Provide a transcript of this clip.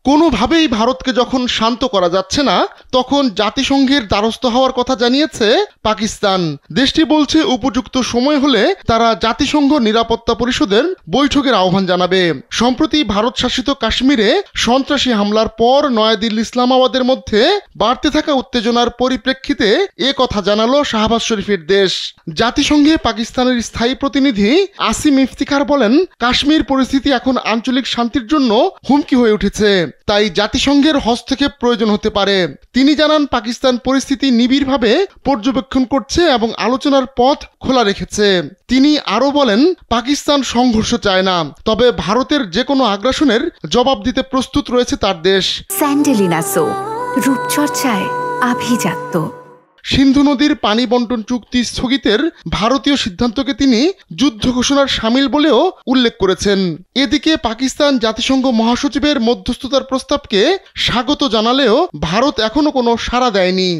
কোনোভাবেই ভারতকে যখন শান্ত করা যাচ্ছে না, তখন জাতিসংঘের দ্বারস্থ হওয়ার কথা জানিয়েছে পাকিস্তান। দেশটি বলছে উপযুক্ত সময় হলে তারা জাতিসংঘ নিরাপত্তা পরিষদের বৈঠকের আহ্বান জানাবে। সম্প্রতি ভারত শাসিত কাশ্মীরে সন্ত্রাসী হামলার পর নয়াদিল্লি ইসলামাবাদের মধ্যে বাড়তে থাকা উত্তেজনার পরিপ্রেক্ষিতে এ কথা জানালো শাহবাজ শরীফের দেশ। জাতিসংঘে পাকিস্তানের স্থায়ী প্রতিনিধি আসিম ইফতিখার বলেন, কাশ্মীর পরিস্থিতি এখন আঞ্চলিক শান্তির জন্য হুমকি হয়ে উঠেছে, তাই জাতিসংঘের হস্তক্ষেপ প্রয়োজন হতে পারে। তিনি জানান, পাকিস্তান পরিস্থিতি নিবিড়ভাবে পর্যবেক্ষণ করছে এবং আলোচনার পথ খোলা রেখেছে। তিনি আরো বলেন, পাকিস্তান সংঘর্ষ চায় না, তবে ভারতের যে কোনো আগ্রাসনের জবাব দিতে প্রস্তুত রয়েছে তার দেশ। স্যান্ডেলিনা সো, রূপচর্চায় আভিজাত্য। সিন্ধু নদীর পানি বন্টন চুক্তি স্থগিতের ভারতীয় সিদ্ধান্তকে তিনি যুদ্ধ ঘোষণার শামিল বলেও উল্লেখ করেছেন। এদিকে পাকিস্তান জাতিসংঘ মহাসচিবের মধ্যস্থতার প্রস্তাবকে স্বাগত জানালেও ভারত এখনো কোনো সাড়া দেয়নি।